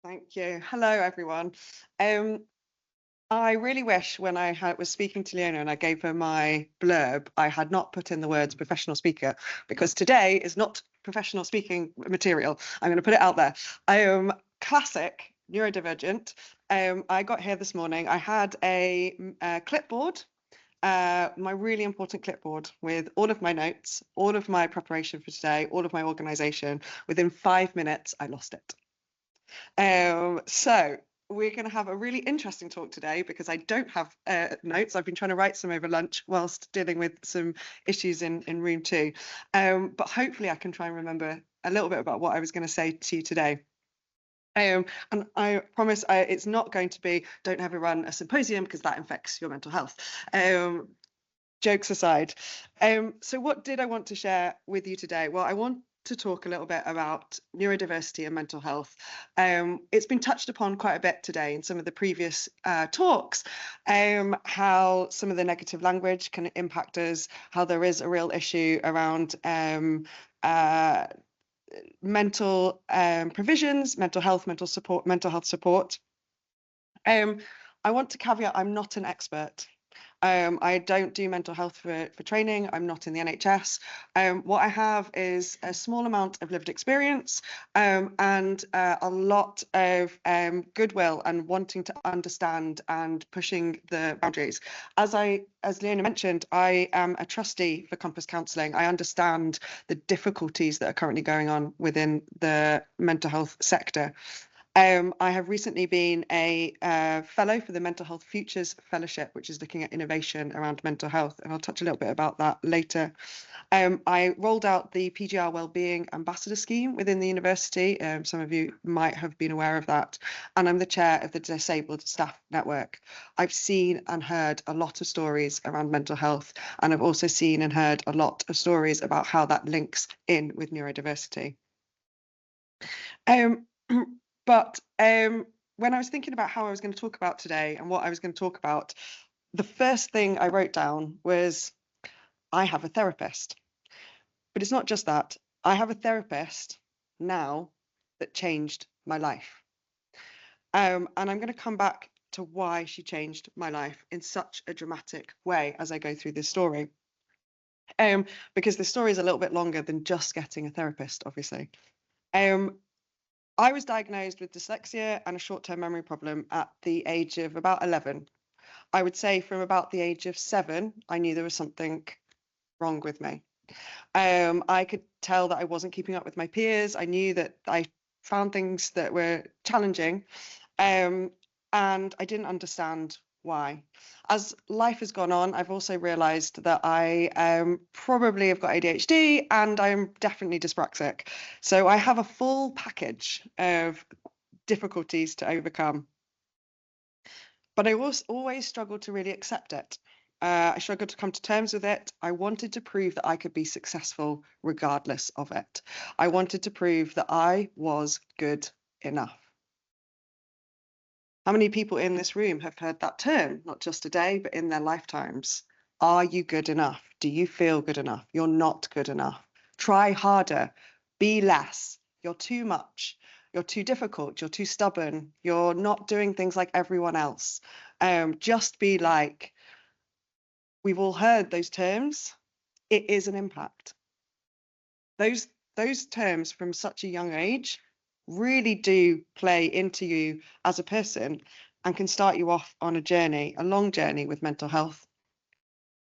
Thank you. Hello, everyone. Um, I really wish when was speaking to Leona and I gave her my blurb, I had not put in the words professional speaker, because today is not professional speaking material. I'm going to put it out there. I am classic neurodivergent. I got here this morning. I had a clipboard, my really important clipboard with all of my notes, all of my preparation for today, all of my organization. Within 5 minutes, I lost it. So we're going to have a really interesting talk today because I don't have notes. I've been trying to write some over lunch whilst dealing with some issues in room 2. But hopefully I can try and remember a little bit about what I was going to say to you today. And I promise it's not going to be don't ever run a symposium because that affects your mental health. Jokes aside. So what did I want to share with you today? Well, I want to talk a little bit about neurodiversity and mental health. It's been touched upon quite a bit today in some of the previous talks, how some of the negative language can impact us, how there is a real issue around mental provisions, mental health support. I want to caveat, I'm not an expert. I don't do mental health for training. I'm not in the NHS. What I have is a small amount of lived experience and a lot of goodwill and wanting to understand and pushing the boundaries. As Leona mentioned, I am a trustee for Compass Counselling. I understand the difficulties that are currently going on within the mental health sector. I have recently been a fellow for the Mental Health Futures Fellowship, which is looking at innovation around mental health, and I'll touch a little bit about that later. I rolled out the PGR Wellbeing Ambassador Scheme within the university. Some of you might have been aware of that, and I'm the chair of the Disabled Staff Network. I've seen and heard a lot of stories around mental health, and I've also seen and heard a lot of stories about how that links in with neurodiversity. But when I was thinking about how I was going to talk about today and what I was going to talk about, the first thing I wrote down was I have a therapist. But it's not just that. I have a therapist now that changed my life. And I'm going to come back to why she changed my life in such a dramatic way as I go through this story. Because the story is a little bit longer than just getting a therapist, obviously. I was diagnosed with dyslexia and a short-term memory problem at the age of about 11. I would say from about the age of 7, I knew there was something wrong with me. I could tell that I wasn't keeping up with my peers. I knew that I found things that were challenging, and I didn't understand why. As life has gone on, I've also realised that I probably have got ADHD and I'm definitely dyspraxic. So I have a full package of difficulties to overcome. But I always struggled to really accept it. I struggled to come to terms with it. I wanted to prove that I could be successful regardless of it. I wanted to prove that I was good enough. How many people in this room have heard that term, not just today, but in their lifetimes? Are you good enough? Do you feel good enough? You're not good enough. Try harder. Be less. You're too much. You're too difficult. You're too stubborn. You're not doing things like everyone else. Just be like. We've all heard those terms. It is an impact. Those terms from such a young age really do play into you as a person and can start you off on a long journey with mental health.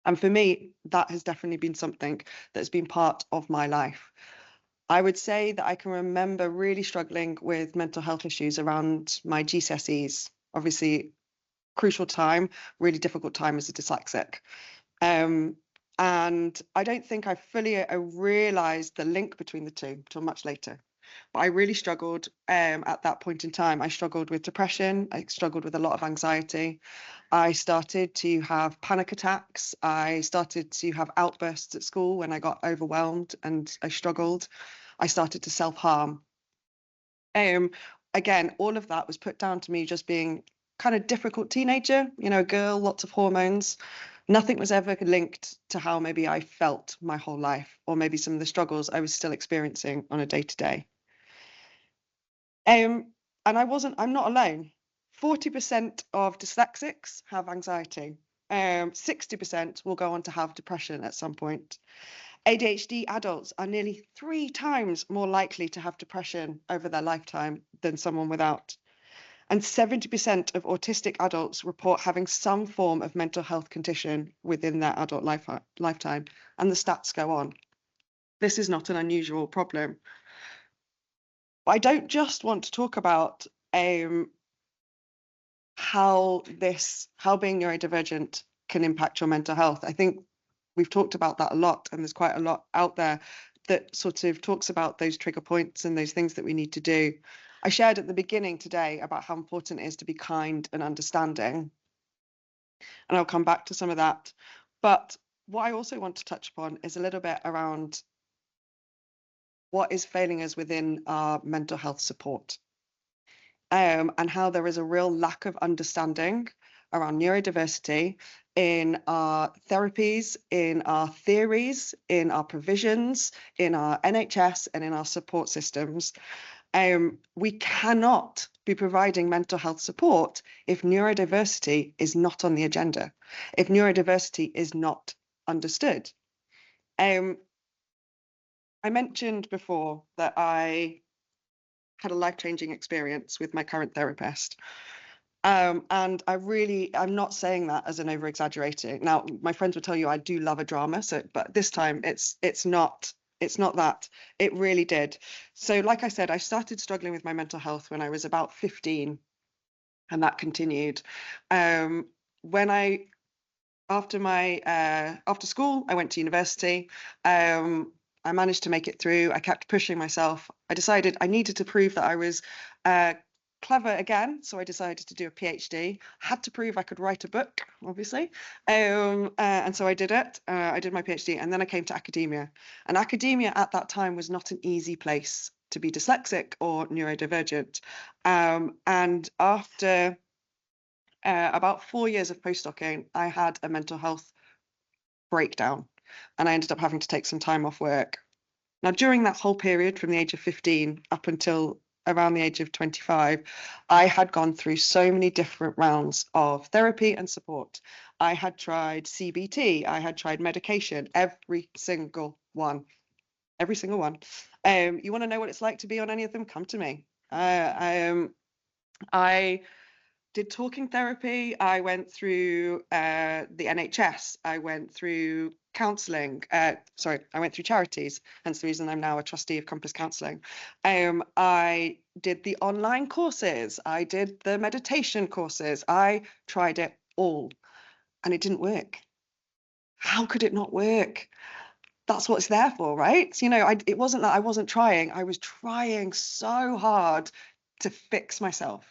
And for me, that has definitely been something that's been part of my life. I would say that I can remember really struggling with mental health issues around my GCSEs. Obviously, crucial time, really difficult time as a dyslexic. And I don't think I fully realised the link between the two until much later. But I really struggled at that point in time. I struggled with depression. I struggled with a lot of anxiety. I started to have panic attacks. I started to have outbursts at school when I got overwhelmed and I struggled. I started to self-harm. Again, all of that was put down to me just being kind of difficult teenager, a girl, lots of hormones. Nothing was ever linked to how maybe I felt my whole life, or maybe some of the struggles I was still experiencing on a day-to-day. And I'm not alone. 40% of dyslexics have anxiety. 60% will go on to have depression at some point. ADHD adults are nearly 3 times more likely to have depression over their lifetime than someone without. And 70% of autistic adults report having some form of mental health condition within their adult lifetime. And the stats go on. This is not an unusual problem. But I don't just want to talk about how being neurodivergent can impact your mental health. I think we've talked about that a lot, and there's quite a lot out there that sort of talks about those trigger points and those things that we need to do. I shared at the beginning today about how important it is to be kind and understanding, and I'll come back to some of that. But what I also want to touch upon is a little bit around what is failing us within our mental health support. And how there is a real lack of understanding around neurodiversity in our therapies, in our theories, in our provisions, in our NHS, and in our support systems. We cannot be providing mental health support if neurodiversity is not on the agenda, if neurodiversity is not understood. I mentioned before that I had a life-changing experience with my current therapist. And I'm not saying that as an over-exaggerating. Now, my friends will tell you I do love a drama, but this time it's not that. It really did. So like I said, I started struggling with my mental health when I was about 15, and that continued. After school, I went to university. I managed to make it through. I kept pushing myself. I decided I needed to prove that I was clever again, so I decided to do a PhD. Had to prove I could write a book, obviously, and so I did it. I did my PhD, and then I came to academia. And academia at that time was not an easy place to be dyslexic or neurodivergent. And after about 4 years of postdocing, I had a mental health breakdown, and I ended up having to take some time off work. Now, during that whole period from the age of 15 up until around the age of 25, I had gone through so many different rounds of therapy and support. I had tried CBT, I had tried medication, every single one. Every single one. You want to know what it's like to be on any of them? Come to me. I did talking therapy. I went through the NHS. I went through counselling. I went through charities, hence the reason I'm now a trustee of Compass Counselling. I did the online courses. I did the meditation courses. I tried it all, and it didn't work. How could it not work? That's what it's there for, right? So, it wasn't that I wasn't trying. I was trying so hard to fix myself,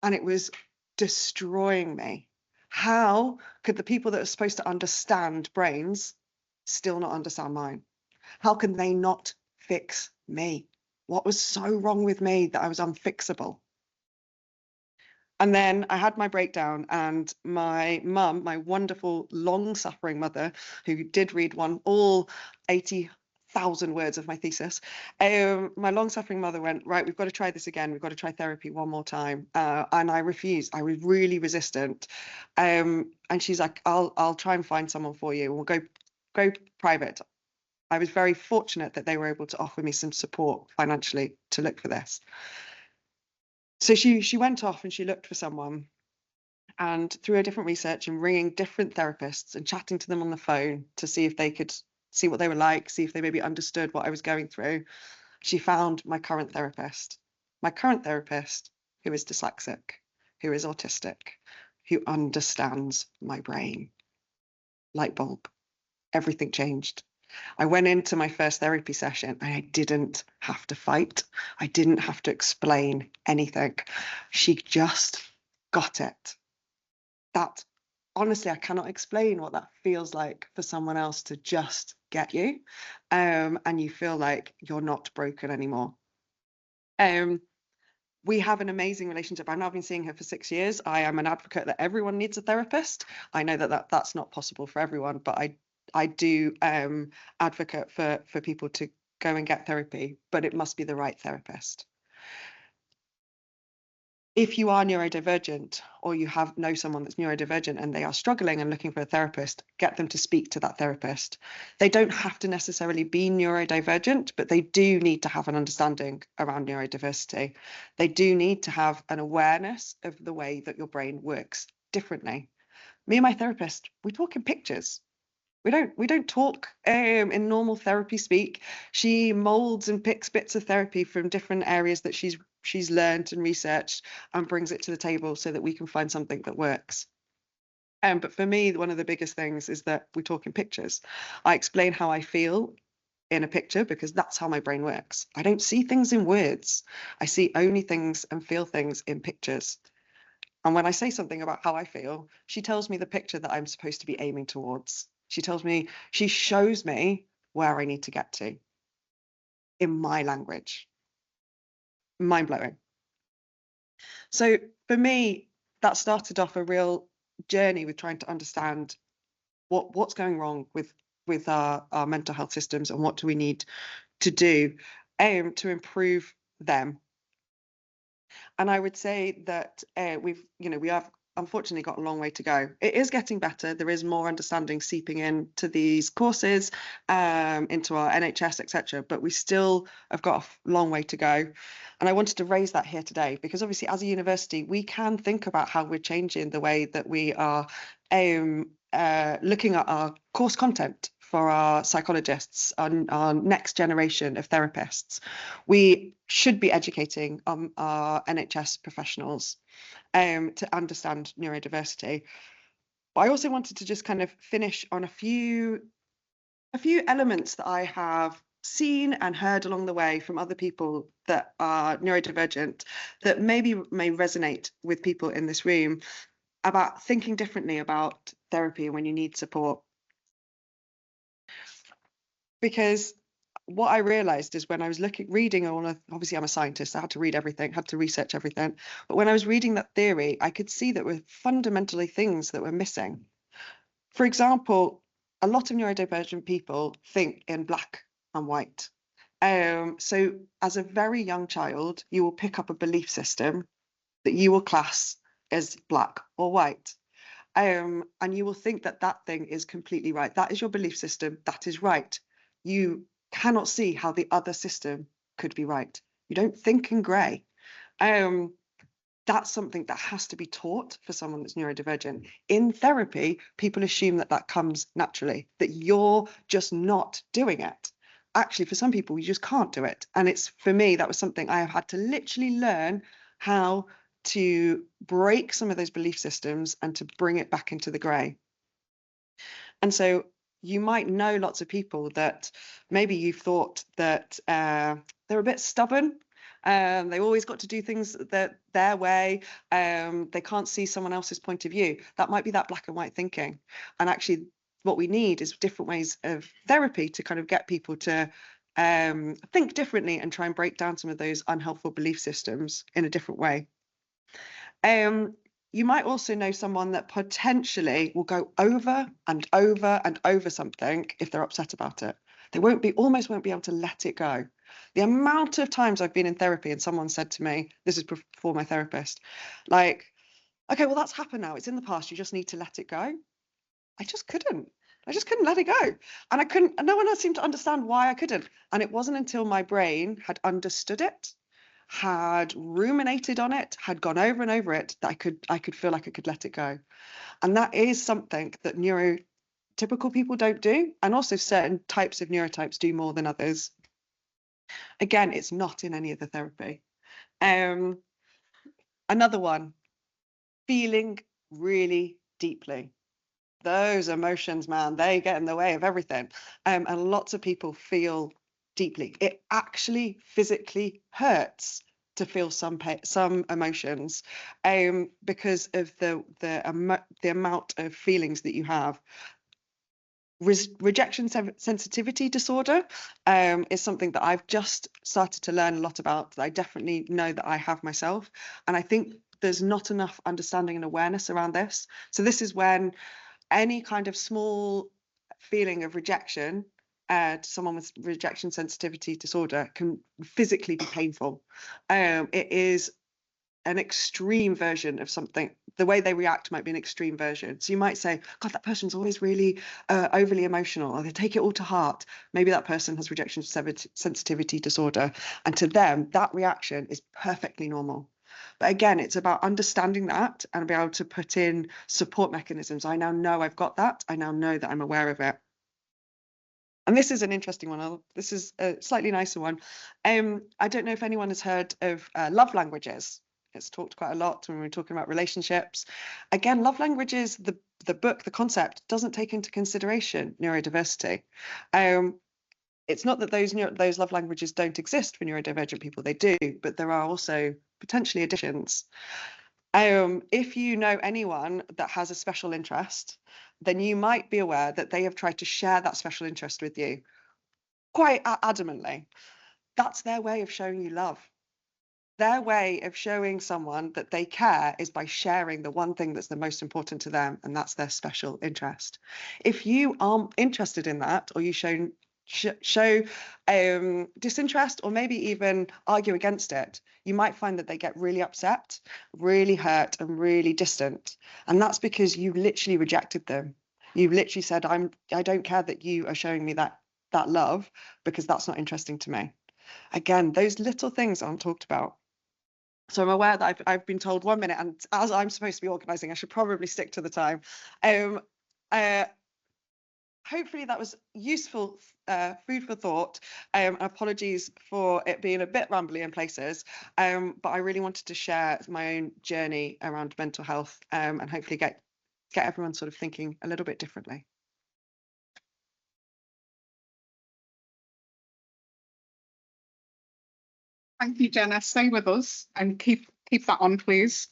and it was destroying me. How could the people that are supposed to understand brains still not understand mine? How can they not fix me? What was so wrong with me that I was unfixable? And then I had my breakdown, and my mum, my wonderful, long-suffering mother, who did read all 80,000 words of my thesis, my long-suffering mother went, right, we've got to try this again. We've got to try therapy one more time. And I refused. I was really resistant. And she's like, I'll try and find someone for you. We'll go private. I was very fortunate that they were able to offer me some support financially to look for this. So she went off and she looked for someone, and through a different research and ringing different therapists and chatting to them on the phone to see if they could see what they were like, see if they maybe understood what I was going through, she found my current therapist. My current therapist, who is dyslexic, who is autistic, who understands my brain. Light bulb. Everything changed. I went into my first therapy session and I didn't have to fight. I didn't have to explain anything. She just got it. That, honestly, I cannot explain what that feels like for someone else to just get you, and you feel like you're not broken anymore. We have an amazing relationship. I've now been seeing her for 6 years. I am an advocate that everyone needs a therapist. I know that's not possible for everyone, but I do advocate for people to go and get therapy, but it must be the right therapist. If you are neurodivergent, or you know someone that's neurodivergent and they are struggling and looking for a therapist, get them to speak to that therapist. They don't have to necessarily be neurodivergent, but they do need to have an understanding around neurodiversity. They do need to have an awareness of the way that your brain works differently. Me and my therapist, we talk in pictures. We don't talk in normal therapy speak. She molds and picks bits of therapy from different areas that she's learned and researched, and brings it to the table so that we can find something that works. But for me, one of the biggest things is that we talk in pictures. I explain how I feel in a picture because that's how my brain works. I don't see things in words. I see only things and feel things in pictures. And when I say something about how I feel, she tells me the picture that I'm supposed to be aiming towards. She shows me where I need to get to in my language. Mind blowing. So for me, that started off a real journey with trying to understand what's going wrong with our mental health systems, and what do we need to do to improve them. And I would say that we have unfortunately got a long way to go. It is getting better. There is more understanding seeping into these courses, into our NHS, etc. But we still have got a long way to go. And I wanted to raise that here today because obviously, as a university, we can think about how we're changing the way that we are looking at our course content for our psychologists, our next generation of therapists. We should be educating our NHS professionals to understand neurodiversity. But I also wanted to just kind of finish on a few elements that I have seen and heard along the way from other people that are neurodivergent, that maybe may resonate with people in this room, about thinking differently about therapy when you need support. Because what I realized is when I was reading obviously I'm a scientist, I had to read everything, had to research everything. But when I was reading that theory, I could see that were fundamentally things that were missing. For example, a lot of neurodivergent people think in black and white. So as a very young child, you will pick up a belief system that you will class as black or white. And you will think that that thing is completely right. That is your belief system. That is right. You cannot see how the other system could be right. You don't think in grey. That's something that has to be taught for someone that's neurodivergent. In therapy, people assume that that comes naturally, that you're just not doing it. Actually, for some people, you just can't do it. And for me, that was something I have had to literally learn how to break some of those belief systems and to bring it back into the grey. And so you might know lots of people that maybe you've thought that they're a bit stubborn. They always got to do things their way. They can't see someone else's point of view. That might be that black and white thinking. And actually, what we need is different ways of therapy to kind of get people to think differently and try and break down some of those unhelpful belief systems in a different way. You might also know someone that potentially will go over and over and over something if they're upset about it. They almost won't be able to let it go. The amount of times I've been in therapy and someone said to me, this is before my therapist, like, okay, well, that's happened now. It's in the past. You just need to let it go. I just couldn't. I just couldn't let it go. And no one else seemed to understand why I couldn't. And it wasn't until my brain had understood it, had ruminated on it, had gone over and over it, that I could feel like I could let it go. And that is something that neurotypical people don't do, and also certain types of neurotypes do more than others. Again, it's not in any of the therapy. Another one, feeling really deeply. Those emotions, man, they get in the way of everything. And lots of people feel deeply. It actually physically hurts to feel some emotions, because of the amount of feelings that you have. Rejection sensitivity disorder is something that I've just started to learn a lot about, that I definitely know that I have myself. And I think there's not enough understanding and awareness around this. So this is when any kind of small feeling of rejection to someone with rejection sensitivity disorder can physically be painful. It is an extreme version of something. The way they react might be an extreme version. So you might say, God, that person's always really overly emotional, or they take it all to heart. Maybe that person has rejection sensitivity disorder. And to them, that reaction is perfectly normal. But again, it's about understanding that and be able to put in support mechanisms. I now know I've got that. I now know that I'm aware of it. And this is an interesting one. This is a slightly nicer one. I don't know if anyone has heard of love languages. It's talked quite a lot when we're talking about relationships. Again, love languages, the book, the concept, doesn't take into consideration neurodiversity. It's not that those love languages don't exist for neurodivergent people, they do, but there are also potentially additions. If you know anyone that has a special interest, then you might be aware that they have tried to share that special interest with you quite adamantly. That's their way of showing you love. Their way of showing someone that they care is by sharing the one thing that's the most important to them, and that's their special interest. If you aren't interested in that, or you show disinterest, or maybe even argue against it, you might find that they get really upset, really hurt, and really distant. And that's because you literally rejected them. You literally said, I don't care that you are showing me that love, because that's not interesting to me. Again, those little things aren't talked about. So I'm aware that I've been told 1 minute, and as I'm supposed to be organising, I should probably stick to the time. Hopefully that was useful food for thought. Apologies for it being a bit rambly in places, but I really wanted to share my own journey around mental health, and hopefully get everyone sort of thinking a little bit differently. Thank you, Jenna. Stay with us and keep that on, please.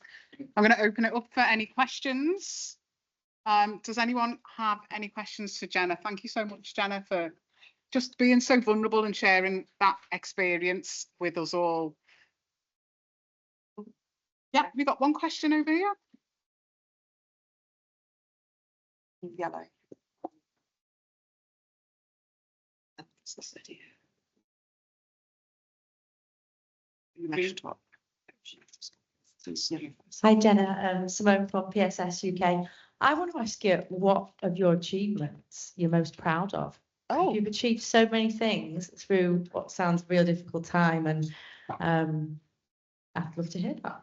I'm going to open it up for any questions. Does anyone have any questions for Jenna? Thank you so much, Jenna, for just being so vulnerable and sharing that experience with us all. Yeah, we got one question over here. Yellow. Hi Jenna, Simone from PSS UK. I want to ask you what of your achievements you're most proud of. Oh, You've achieved so many things through what sounds a real difficult time, and I'd love to hear that.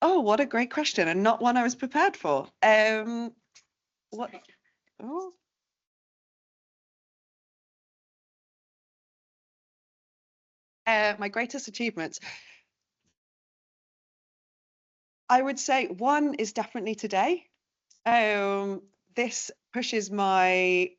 oh, what a great question, and not one I was prepared for. What? Oh. My greatest achievements, I would say one is definitely today. This pushes my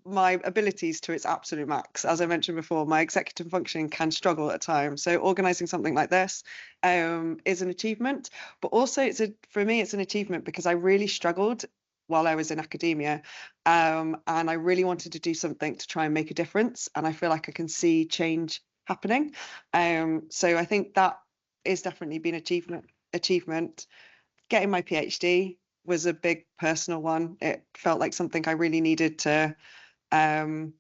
abilities to its absolute max. As I mentioned before, my executive functioning can struggle at times. So organising something like this is an achievement, but also for me it's an achievement because I really struggled while I was in academia, and I really wanted to do something to try and make a difference, and I feel like I can see change happening. So I think that is definitely been achievement. Getting my PhD was a big personal one. It felt like something I really needed to do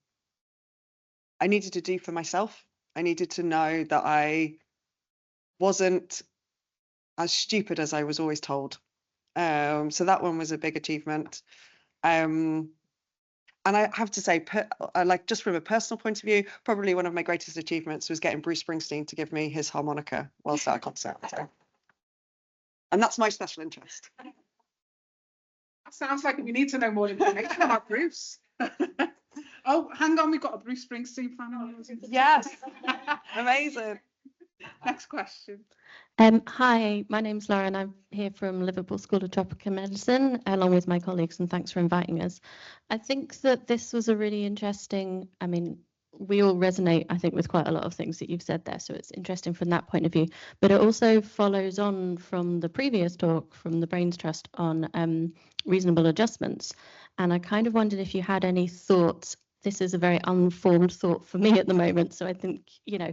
for myself. I needed to know that I wasn't as stupid as I was always told. So that one was a big achievement. And I have to say, like just from a personal point of view, probably one of my greatest achievements was getting Bruce Springsteen to give me his harmonica whilst at a concert. So. And that's my special interest. That sounds like we need to know more information about Bruce. Oh, hang on, we've got a Bruce Springsteen fan. Yes, amazing. Next question. Hi, my name's Lauren. I'm here from Liverpool School of Tropical Medicine, along with my colleagues, and thanks for inviting us. I think that this was a really interesting, I mean, we all resonate, I think, with quite a lot of things that you've said there, so it's interesting from that point of view. But it also follows on from the previous talk from the Brains Trust on reasonable adjustments. And I kind of wondered if you had any thoughts. This is a very unformed thought for me at the moment, so I think, you know,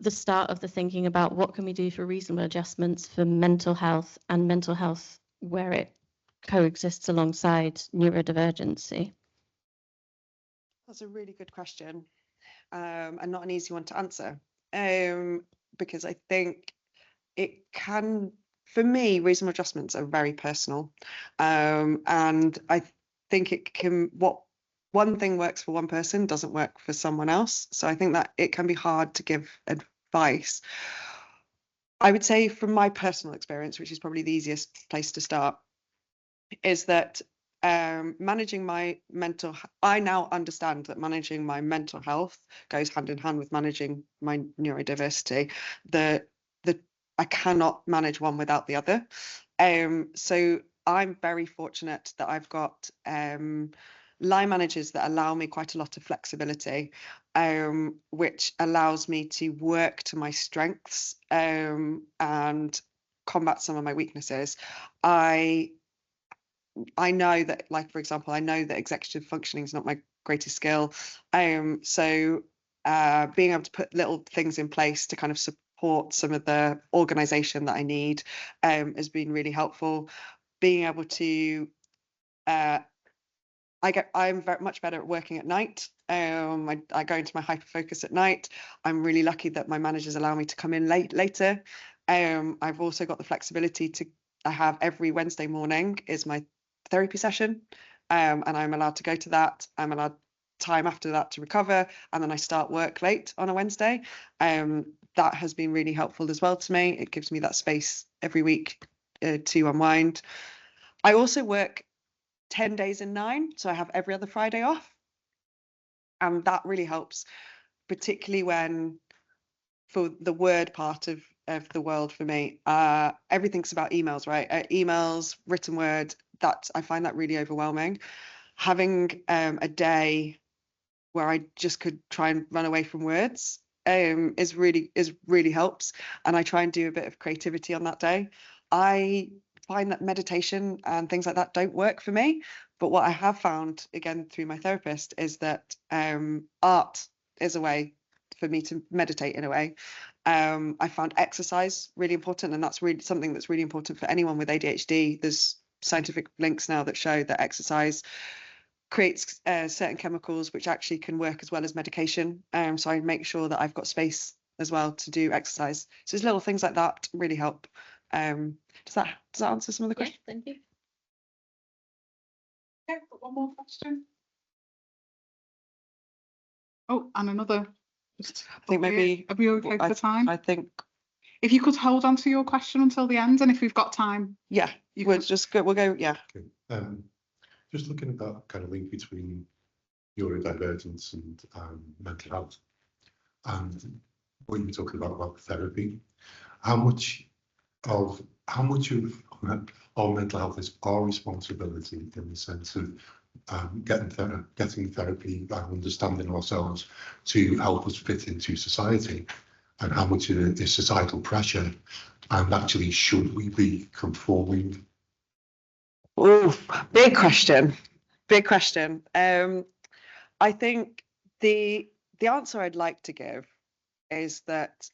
the start of the thinking about what can we do for reasonable adjustments for mental health, and mental health where it coexists alongside neurodivergency. That's a really good question, and not an easy one to answer, because I think it can, for me, reasonable adjustments are very personal. And I think it can, what one thing works for one person doesn't work for someone else. So I think that it can be hard to give advice. I would say from my personal experience, which is probably the easiest place to start, is that managing my I now understand that managing my mental health goes hand in hand with managing my neurodiversity. I cannot manage one without the other. So I'm very fortunate that I've got line managers that allow me quite a lot of flexibility, which allows me to work to my strengths and combat some of my weaknesses. I know that, like, for example, I know that executive functioning is not my greatest skill. So being able to put little things in place to kind of support some of the organization that I need has been really helpful. Being able to, I'm very much better at working at night. I go into my hyper focus at night. I'm really lucky that my managers allow me to come in later. I've also got the flexibility to, I have every Wednesday morning is my therapy session, and I'm allowed to go to that. I'm allowed time after that to recover, and then I start work late on a Wednesday. That has been really helpful as well to me. It gives me that space every week to unwind. I also work 10 days in 9, so I have every other Friday off, and that really helps, particularly when, for the word part of the world for me, everything's about emails, right? Emails, written word, that I find that really overwhelming. Having a day where I just could try and run away from words is really helps, and I try and do a bit of creativity on that day. I find that meditation and things like that don't work for me, but what I have found, again through my therapist, is that art is a way for me to meditate in a way. I found exercise really important, and that's really something that's really important for anyone with ADHD. There's scientific links now that show that exercise creates certain chemicals which actually can work as well as medication. So I make sure that I've got space as well to do exercise. So there's little things like that really help. Does that answer some of the questions? Thank you. Okay, got one more question. Oh, and another. Just I think maybe, are we okay for time? I think, if you could hold on to your question until the end, and if we've got time, yeah, we'll just go. We'll go. Yeah. Okay. Just looking at that kind of link between neurodivergence and mental health, and what you were talking about therapy, how much of our mental health is our responsibility, in the sense of getting therapy and understanding ourselves to help us fit into society, and how much is societal pressure, and actually should we be conforming? Oh, big question. Big question. I think the answer I'd like to give is that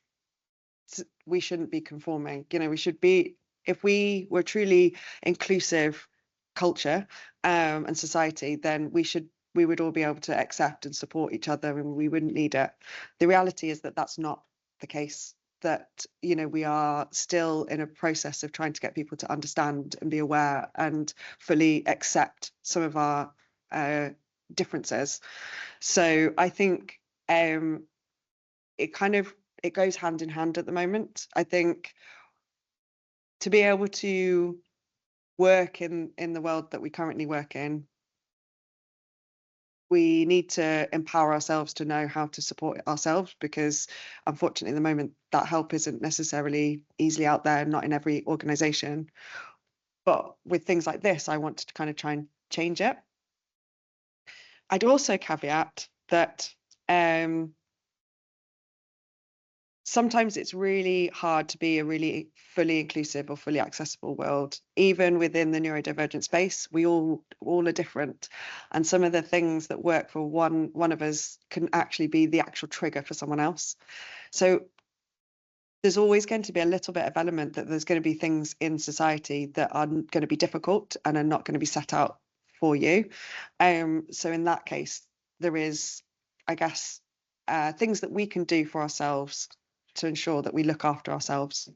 we shouldn't be conforming. You know, we should be, if we were truly inclusive culture and society, then we would all be able to accept and support each other, and we wouldn't need it. The reality is that that's not the case. That, you know, we are still in a process of trying to get people to understand and be aware and fully accept some of our differences. So I think it goes hand in hand at the moment. I think to be able to work in the world that we currently work in, we need to empower ourselves to know how to support ourselves, because unfortunately at the moment that help isn't necessarily easily out there, not in every organisation. But with things like this, I want to kind of try and change it. I'd also caveat that sometimes it's really hard to be a really fully inclusive or fully accessible world. Even within the neurodivergent space, we all are different. And some of the things that work for one of us can actually be the actual trigger for someone else. So there's always going to be a little bit of element that there's going to be things in society that are going to be difficult and are not going to be set out for you. So in that case, there is, I guess, things that we can do for ourselves to ensure that we look after ourselves